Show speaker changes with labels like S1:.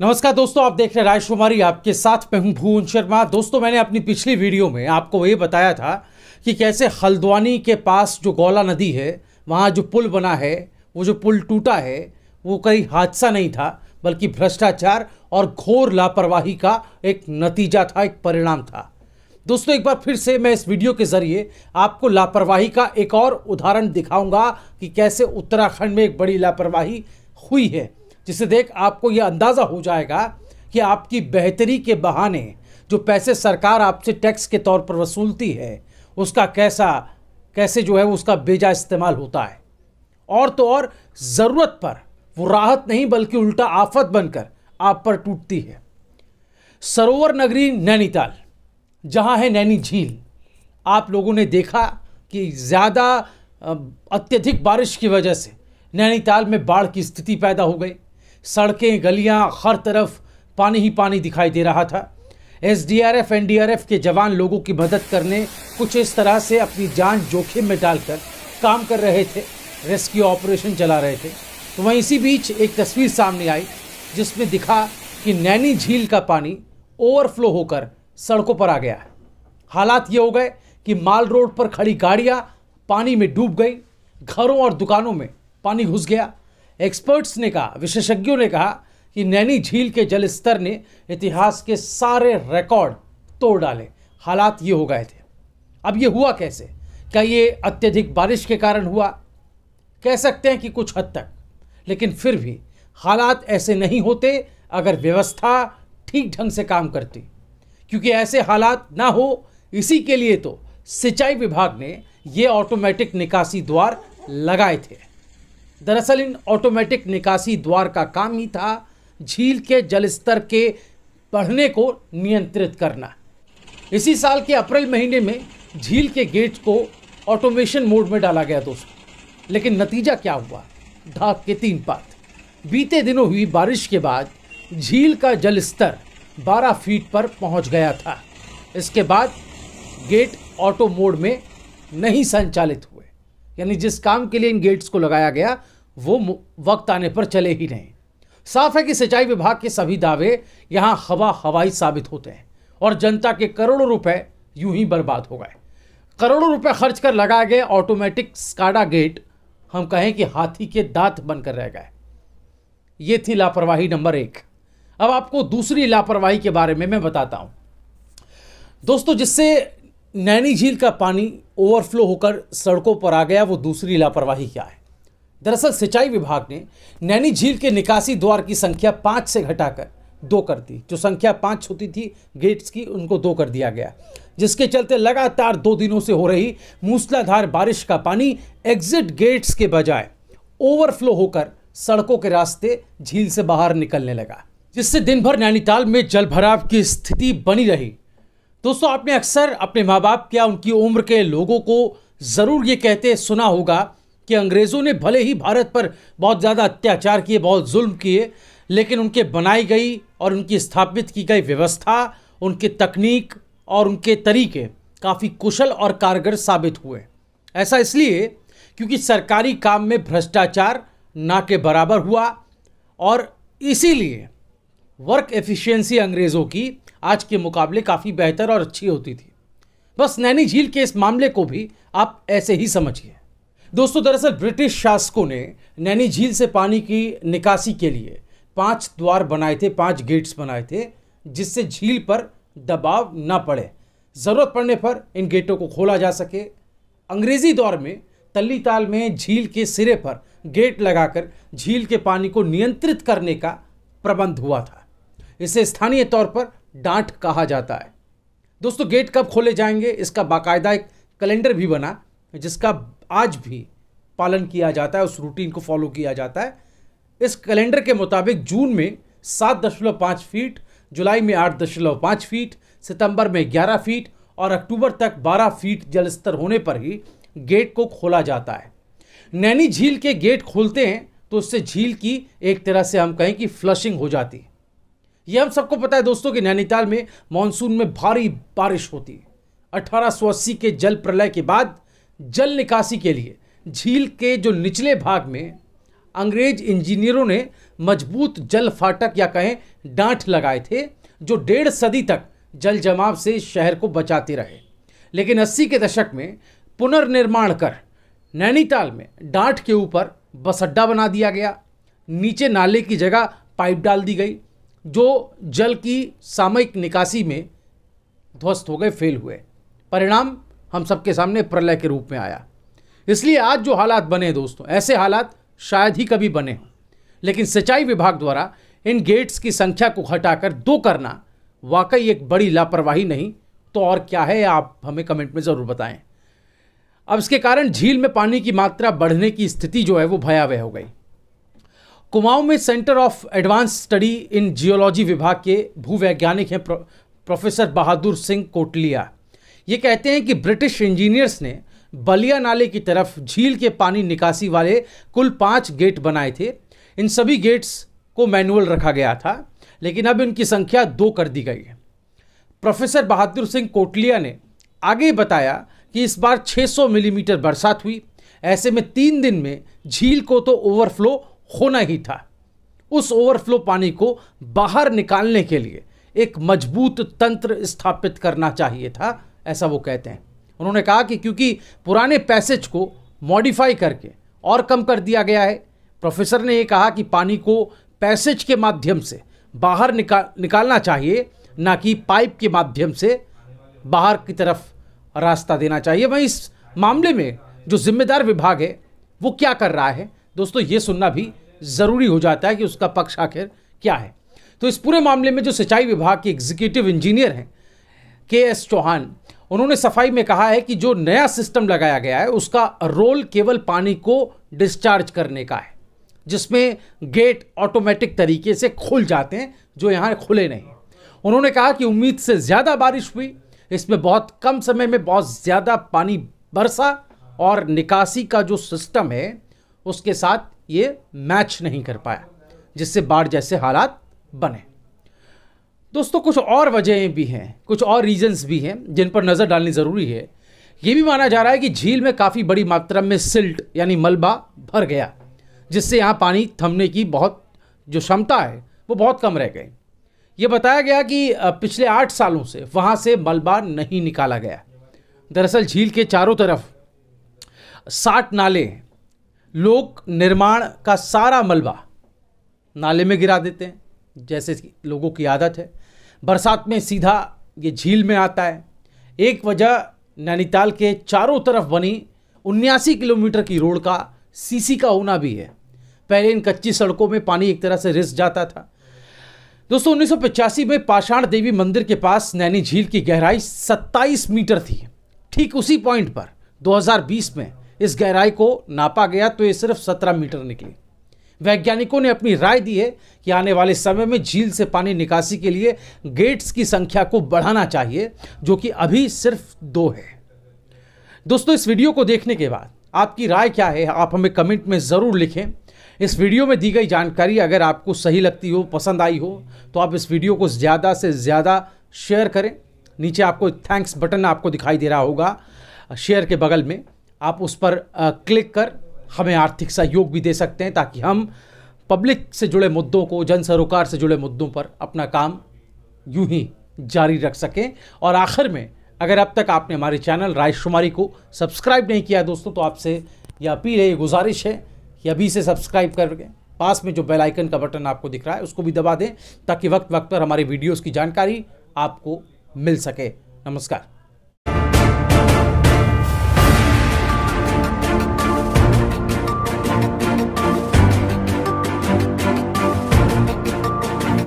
S1: नमस्कार दोस्तों, आप देख रहे हैं राजकुमारी, आपके साथ मैं हूं भुवन शर्मा। दोस्तों, मैंने अपनी पिछली वीडियो में आपको ये बताया था कि कैसे हल्द्वानी के पास जो गौला नदी है वहाँ जो पुल बना है, वो जो पुल टूटा है वो कोई हादसा नहीं था, बल्कि भ्रष्टाचार और घोर लापरवाही का एक नतीजा था, एक परिणाम था। दोस्तों, एक बार फिर से मैं इस वीडियो के जरिए आपको लापरवाही का एक और उदाहरण दिखाऊंगा कि कैसे उत्तराखंड में एक बड़ी लापरवाही हुई है, जिसे देख आपको यह अंदाज़ा हो जाएगा कि आपकी बेहतरी के बहाने जो पैसे सरकार आपसे टैक्स के तौर पर वसूलती है उसका कैसे जो है उसका बेजा इस्तेमाल होता है। और तो और ज़रूरत पर वो राहत नहीं बल्कि उल्टा आफत बनकर आप पर टूटती है। सरोवर नगरी नैनीताल, जहाँ है नैनी झील, आप लोगों ने देखा कि ज़्यादा अत्यधिक बारिश की वजह से नैनीताल में बाढ़ की स्थिति पैदा हो गई। सड़कें, गलियां, हर तरफ पानी ही पानी दिखाई दे रहा था। एसडीआरएफ, एनडीआरएफ के जवान लोगों की मदद करने कुछ इस तरह से अपनी जान जोखिम में डालकर काम कर रहे थे, रेस्क्यू ऑपरेशन चला रहे थे। तो वहीं इसी बीच एक तस्वीर सामने आई जिसमें दिखा कि नैनी झील का पानी ओवरफ्लो होकर सड़कों पर आ गया है। हालात ये हो गए कि माल रोड पर खड़ी गाड़ियां पानी में डूब गई, घरों और दुकानों में पानी घुस गया। एक्सपर्ट्स ने कहा, विशेषज्ञों ने कहा कि नैनी झील के जल स्तर ने इतिहास के सारे रिकॉर्ड तोड़ डाले। हालात ये हो गए थे। अब ये हुआ कैसे? क्या ये अत्यधिक बारिश के कारण हुआ? कह सकते हैं कि कुछ हद तक, लेकिन फिर भी हालात ऐसे नहीं होते अगर व्यवस्था ठीक ढंग से काम करती, क्योंकि ऐसे हालात ना हो इसी के लिए तो सिंचाई विभाग ने ये ऑटोमेटिक निकासी द्वार लगाए थे। दरअसल इन ऑटोमेटिक निकासी द्वार का काम ही था झील के जलस्तर के बढ़ने को नियंत्रित करना। इसी साल के अप्रैल महीने में झील के गेट को ऑटोमेशन मोड में डाला गया दोस्तों, लेकिन नतीजा क्या हुआ? ढाक के तीन पात। बीते दिनों हुई बारिश के बाद झील का जलस्तर 12 फीट पर पहुंच गया था। इसके बाद गेट ऑटो मोड में नहीं संचालित हुए, यानी जिस काम के लिए इन गेट्स को लगाया गया वो वक्त आने पर चले ही नहीं। साफ है कि सिंचाई विभाग के सभी दावे यहां हवाई साबित होते हैं और जनता के करोड़ों रुपए यूं ही बर्बाद हो गए। करोड़ों रुपए खर्च कर लगाए गए ऑटोमेटिक स्काडा गेट हम कहें कि हाथी के दांत बनकर रह गए। ये थी लापरवाही नंबर 1। अब आपको दूसरी लापरवाही के बारे में मैं बताता हूं दोस्तों, जिससे नैनी झील का पानी ओवरफ्लो होकर सड़कों पर आ गया। वो दूसरी लापरवाही क्या है? दरअसल सिंचाई विभाग ने नैनी झील के निकासी द्वार की संख्या 5 से घटाकर 2 कर दी। जो संख्या 5 होती थी गेट्स की, उनको 2 कर दिया गया, जिसके चलते लगातार 2 दिनों से हो रही मूसलाधार बारिश का पानी एग्जिट गेट्स के बजाय ओवरफ्लो होकर सड़कों के रास्ते झील से बाहर निकलने लगा, जिससे दिन भर नैनीताल में जलभराव की स्थिति बनी रही। दोस्तों, आपने अक्सर अपने माँ बाप या उनकी उम्र के लोगों को ज़रूर ये कहते सुना होगा कि अंग्रेज़ों ने भले ही भारत पर बहुत ज़्यादा अत्याचार किए, बहुत जुल्म किए, लेकिन उनके बनाई गई और उनकी स्थापित की गई व्यवस्था, उनकी तकनीक और उनके तरीके काफ़ी कुशल और कारगर साबित हुए। ऐसा इसलिए क्योंकि सरकारी काम में भ्रष्टाचार ना के बराबर हुआ और इसीलिए वर्क एफिशिएंसी अंग्रेज़ों की आज के मुकाबले काफ़ी बेहतर और अच्छी होती थी। बस नैनी झील के इस मामले को भी आप ऐसे ही समझिए। दोस्तों, दरअसल ब्रिटिश शासकों ने नैनी झील से पानी की निकासी के लिए 5 द्वार बनाए थे, 5 गेट्स बनाए थे, जिससे झील पर दबाव न पड़े, ज़रूरत पड़ने पर इन गेटों को खोला जा सके। अंग्रेज़ी दौर में तल्लीताल में झील के सिरे पर गेट लगाकर झील के पानी को नियंत्रित करने का प्रबंध हुआ था। इसे स्थानीय तौर पर डांट कहा जाता है। दोस्तों, गेट कब खोले जाएंगे इसका बाकायदा एक कैलेंडर भी बना, जिसका आज भी पालन किया जाता है, उस रूटीन को फॉलो किया जाता है। इस कैलेंडर के मुताबिक जून में 7.5 फीट, जुलाई में 8.5 फीट, सितंबर में 11 फीट और अक्टूबर तक 12 फीट जलस्तर होने पर ही गेट को खोला जाता है। नैनी झील के गेट खोलते हैं तो उससे झील की एक तरह से हम कहें कि फ्लशिंग हो जाती है। यह हम सबको पता है दोस्तों कि नैनीताल में मानसून में भारी बारिश होती है। 1880 के जल प्रलय के बाद जल निकासी के लिए झील के जो निचले भाग में अंग्रेज इंजीनियरों ने मजबूत जल फाटक या कहें डांठ लगाए थे जो 1.5 सदी तक जल जमाव से शहर को बचाते रहे। लेकिन 80 के दशक में पुनर्निर्माण कर नैनीताल में डांठ के ऊपर बस अड्डा बना दिया गया। नीचे नाले की जगह पाइप डाल दी गई जो जल की सामयिक निकासी में ध्वस्त हो गए, फेल हुए। परिणाम हम सबके सामने प्रलय के रूप में आया। इसलिए आज जो हालात बने दोस्तों, ऐसे हालात शायद ही कभी बने हों। लेकिन सिंचाई विभाग द्वारा इन गेट्स की संख्या को घटाकर 2 करना वाकई एक बड़ी लापरवाही नहीं तो और क्या है, आप हमें कमेंट में ज़रूर बताएं। अब इसके कारण झील में पानी की मात्रा बढ़ने की स्थिति जो है वो भयावह हो गई। कुमाऊं में centre of advance study in geology विभाग के भूवैज्ञानिक हैं प्रोफेसर बहादुर सिंह कोटलिया। ये कहते हैं कि ब्रिटिश इंजीनियर्स ने बलिया नाले की तरफ झील के पानी निकासी वाले कुल 5 गेट बनाए थे। इन सभी गेट्स को मैनुअल रखा गया था, लेकिन अब इनकी संख्या 2 कर दी गई है। प्रोफेसर बहादुर सिंह कोटलिया ने आगे बताया कि इस बार 600 मिलीमीटर बरसात हुई। ऐसे में 3 दिन में झील को तो ओवरफ्लो होना ही था। उस ओवरफ्लो पानी को बाहर निकालने के लिए एक मजबूत तंत्र स्थापित करना चाहिए था, ऐसा वो कहते हैं। उन्होंने कहा कि क्योंकि पुराने पैसेज को मॉडिफाई करके और कम कर दिया गया है। प्रोफेसर ने यह कहा कि पानी को पैसेज के माध्यम से बाहर निकालना चाहिए, ना कि पाइप के माध्यम से बाहर की तरफ रास्ता देना चाहिए। वहीं इस मामले में जो जिम्मेदार विभाग है वो क्या कर रहा है दोस्तों, ये सुनना भी ज़रूरी हो जाता है कि उसका पक्ष आखिर क्या है। तो इस पूरे मामले में जो सिंचाई विभाग के एग्जीक्यूटिव इंजीनियर हैं KS चौहान, उन्होंने सफाई में कहा है कि जो नया सिस्टम लगाया गया है उसका रोल केवल पानी को डिस्चार्ज करने का है, जिसमें गेट ऑटोमेटिक तरीके से खुल जाते हैं जो यहाँ खुले नहीं। उन्होंने कहा कि उम्मीद से ज़्यादा बारिश हुई, इसमें बहुत कम समय में बहुत ज़्यादा पानी बरसा और निकासी का जो सिस्टम है उसके साथ ये मैच नहीं कर पाया, जिससे बाढ़ जैसे हालात बने। दोस्तों कुछ और वजहें भी हैं, कुछ और रीजंस भी हैं जिन पर नज़र डालनी ज़रूरी है। ये भी माना जा रहा है कि झील में काफ़ी बड़ी मात्रा में सिल्ट यानी मलबा भर गया, जिससे यहाँ पानी थमने की बहुत जो क्षमता है वो बहुत कम रह गई। ये बताया गया कि पिछले 8 सालों से वहाँ से मलबा नहीं निकाला गया। दरअसल झील के चारों तरफ 60 नाले हैं। लोग निर्माण का सारा मलबा नाले में गिरा देते हैं, जैसे लोगों की आदत है। बरसात में सीधा ये झील में आता है। एक वजह नैनीताल के चारों तरफ बनी 79 किलोमीटर की रोड का सीसी का होना भी है। पहले इन कच्ची सड़कों में पानी एक तरह से रिस जाता था। दोस्तों 1985 में पाषाण देवी मंदिर के पास नैनी झील की गहराई 27 मीटर थी। ठीक उसी पॉइंट पर 2020 में इस गहराई को नापा गया तो ये सिर्फ 17 मीटर निकली। वैज्ञानिकों ने अपनी राय दी है कि आने वाले समय में झील से पानी निकासी के लिए गेट्स की संख्या को बढ़ाना चाहिए, जो कि अभी सिर्फ 2 है। दोस्तों इस वीडियो को देखने के बाद आपकी राय क्या है, आप हमें कमेंट में ज़रूर लिखें। इस वीडियो में दी गई जानकारी अगर आपको सही लगती हो, पसंद आई हो, तो आप इस वीडियो को ज़्यादा से ज़्यादा शेयर करें। नीचे आपको थैंक्स बटन आपको दिखाई दे रहा होगा शेयर के बगल में, आप उस पर क्लिक कर हमें आर्थिक सहयोग भी दे सकते हैं, ताकि हम पब्लिक से जुड़े मुद्दों को, जन सरोकार से जुड़े मुद्दों पर अपना काम यूं ही जारी रख सकें। और आखिर में अगर अब तक आपने हमारे चैनल राजकुमारी को सब्सक्राइब नहीं किया दोस्तों, तो आपसे यह अपील है, ये गुजारिश है कि अभी से सब्सक्राइब करके पास में जो बेल आइकन का बटन आपको दिख रहा है उसको भी दबा दें, ताकि वक्त वक्त पर हमारे वीडियोज़ की जानकारी आपको मिल सके। नमस्कार।